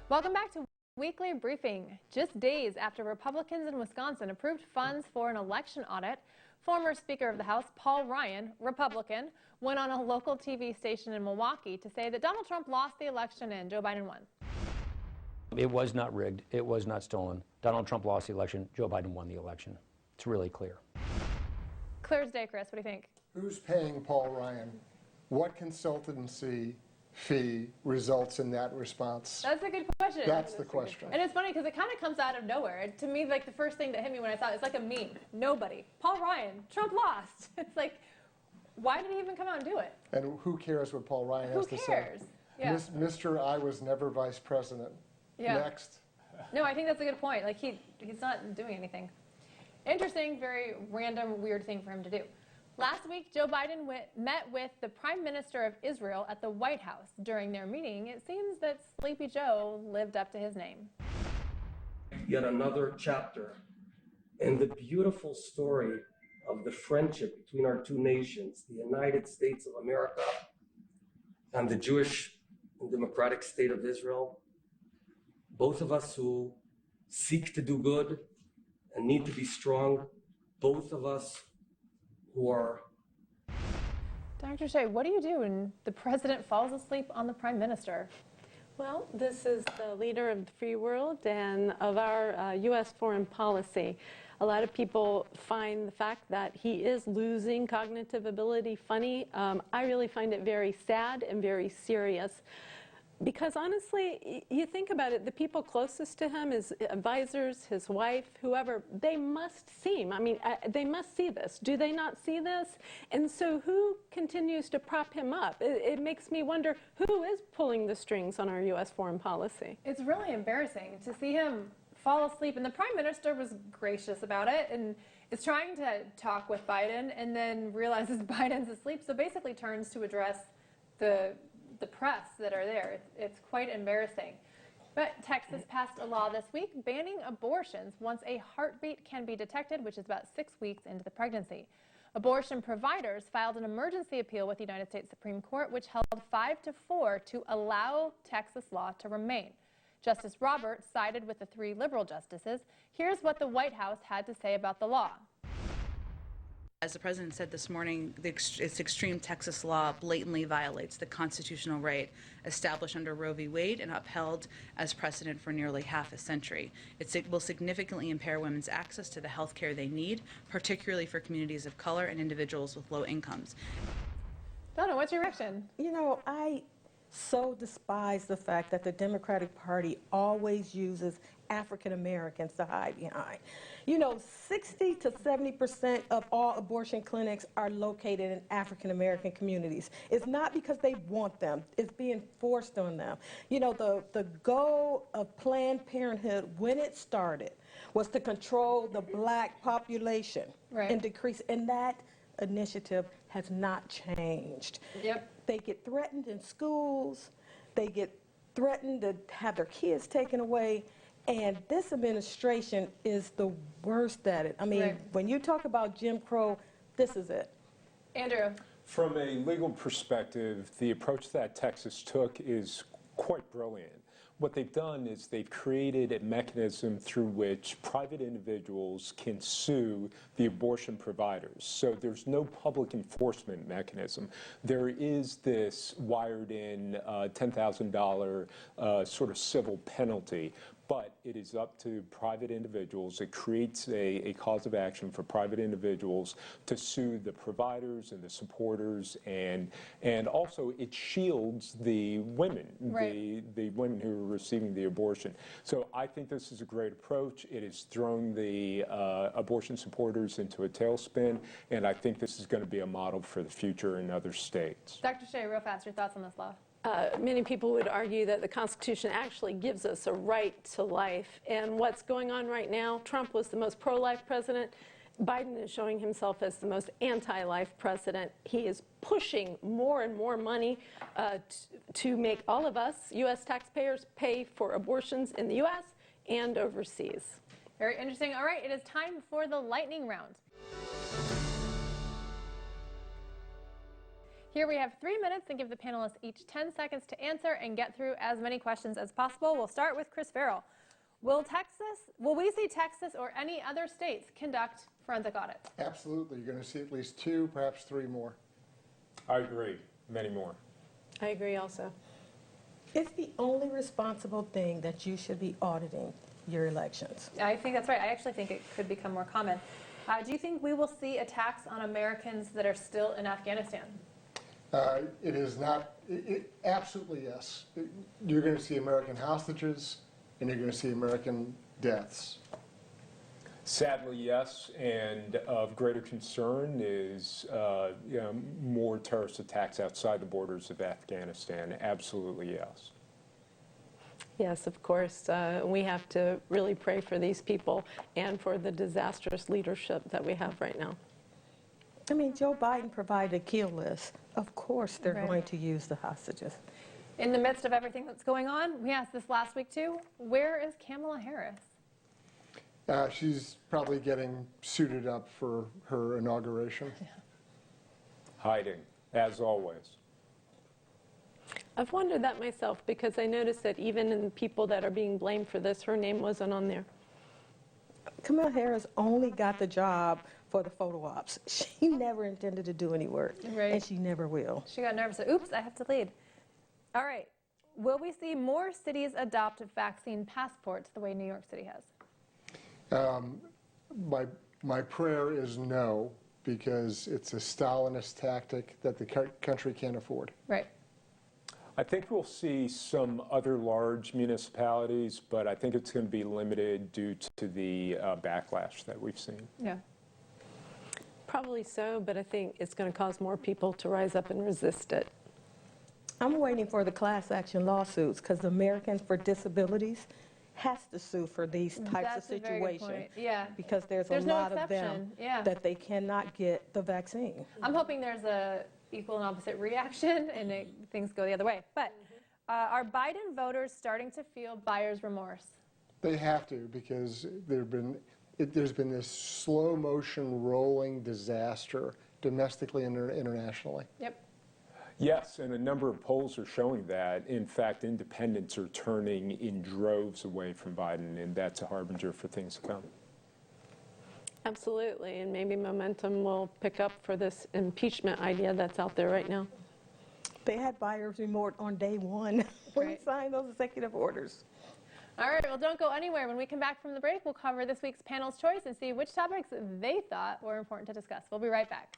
Welcome back to Weekly Briefing. Just days after Republicans in Wisconsin approved funds for an election audit, former Speaker of the House Paul Ryan, Republican, went on a local TV station in Milwaukee to say that Donald Trump lost the election and Joe Biden won. It was not rigged. It was not stolen. Donald Trump lost the election. Joe Biden won the election. It's really clear. Clear as day, Chris. What do you think? Who's paying Paul Ryan? What consultancy fee results in that response? That's a good question. That's the question. And it's funny because it kind of comes out of nowhere. To me, like the first thing that hit me when I saw it, it's like a meme. Nobody. Paul Ryan. Trump lost. It's like, why did he even come out and do it? And who cares what Paul Ryan has to say? Who cares? Yeah. Mr. I was never vice president. Yeah. Next. No, I think that's a good point. Like he's not doing anything. Interesting, very random, weird thing for him to do. Last week, Joe Biden met with the Prime Minister of Israel at the White House. During their meeting, it seems that Sleepy Joe lived up to his name. Yet another chapter in the beautiful story of the friendship between our two nations, the United States of America and the Jewish and democratic state of Israel. Both of us who seek to do good and need to be strong, both of us who are. Dr. Shea, what do you do when the president falls asleep on the prime minister? Well, this is the leader of the free world and of our U.S. foreign policy. A lot of people find the fact that he is losing cognitive ability funny. I really find it very sad and very serious. Because honestly, you think about it, the people closest to him, his advisors, his wife, whoever, they must see him. I mean, they must see this. Do they not see this? And so who continues to prop him up? It makes me wonder who is pulling the strings on our U.S. foreign policy. It's really embarrassing to see him fall asleep. And the prime minister was gracious about it and is trying to talk with Biden and then realizes Biden's asleep. So basically turns to address the press that are there. It's quite embarrassing. But Texas passed a law this week banning abortions once a heartbeat can be detected, which is about 6 weeks into the pregnancy. Abortion providers filed an emergency appeal with the United States Supreme Court, which held 5-4 to allow Texas law to remain. Justice Roberts sided with the 3 liberal justices. Here's what the White House had to say about the law. As the president said this morning, its extreme Texas law blatantly violates the constitutional right established under Roe v. Wade and upheld as precedent for nearly half a century. It will significantly impair women's access to the health care they need, particularly for communities of color and individuals with low incomes. Donna, what's your reaction? You know, I so despise the fact that the Democratic Party always uses African Americans to hide behind. You know, 60 to 70% of all abortion clinics are located in African American communities. It's not because they want them, it's being forced on them. You know, the goal of Planned Parenthood when it started was to control the black population and decrease, and that initiative has not changed. Yep. They get threatened in schools, they get threatened to have their kids taken away, and this administration is the worst at it. I mean, when you talk about Jim Crow, this is it. Andrew. From a legal perspective, the approach that Texas took is quite brilliant. What they've done is they've created a mechanism through which private individuals can sue the abortion providers. So there's no public enforcement mechanism. There is this wired-in $10,000 sort of civil penalty, but it is up to private individuals. It creates a cause of action for private individuals to sue the providers and the supporters, and also it shields the women, the women who are receiving the abortion. So I think this is a great approach. It has thrown the abortion supporters into a tailspin, and I think this is going to be a model for the future in other states. Dr. Shea, real fast, your thoughts on this law? Many people would argue that the Constitution actually gives us a right to life. And what's going on right now, Trump was the most pro-life president. Biden is showing himself as the most anti-life president. He is pushing more and more money to make all of us, U.S. taxpayers, pay for abortions in the U.S. and overseas. Very interesting. All right, it is time for the lightning round. Here we have 3 minutes and give the panelists each 10 seconds to answer and get through as many questions as possible. We'll start with Chris Farrell. Will we see Texas or any other states conduct forensic audits? Absolutely. You're going to see at least 2, perhaps 3 more. I agree, many more. I agree also. It's the only responsible thing that you should be auditing your elections. I think that's right. I actually think it could become more common. Do you think we will see attacks on Americans that are still in Afghanistan? It is not, absolutely yes. You're going to see American hostages, and you're going to see American deaths. Sadly, yes, and of greater concern is more terrorist attacks outside the borders of Afghanistan. Absolutely, yes. Yes, of course. We have to really pray for these people and for the disastrous leadership that we have right now. I mean, Joe Biden provided a kill list. Of course they're Right. going to use the hostages. In the midst of everything that's going on, we asked this last week too, where is Kamala Harris? She's probably getting suited up for her inauguration. Hiding, as always. I've wondered that myself because I noticed that even in people that are being blamed for this, her name wasn't on there. Kamala Harris only got the job for the photo ops. She never intended to do any work, Right. and she never will. She got nervous. Oops, I have to lead. All right. Will we see more cities adopt vaccine passports the way New York City has? My prayer is no, because it's a Stalinist tactic that the country can't afford. Right. I think we'll see some other large municipalities, but I think it's going to be limited due to the backlash that we've seen. Yeah. Probably so, but I think it's going to cause more people to rise up and resist it. I'm waiting for the class action lawsuits because the Americans for Disabilities has to sue for these types That's of a very good situations. point. Yeah. Because there's There's a no lot of them exception. Yeah. that they cannot get the vaccine. I'm hoping there's a equal and opposite reaction and things go the other way. But are Biden voters starting to feel buyer's remorse? They have to, because there's been this slow motion rolling disaster domestically and internationally. Yep. Yes, and a number of polls are showing that. In fact, independents are turning in droves away from Biden, and that's a harbinger for things to come. Absolutely, and maybe momentum will pick up for this impeachment idea that's out there right now. They had buyer's remorse on day one when we Right. signed those executive orders. All right, well, don't go anywhere. When we come back from the break, we'll cover this week's panel's choice and see which topics they thought were important to discuss. We'll be right back.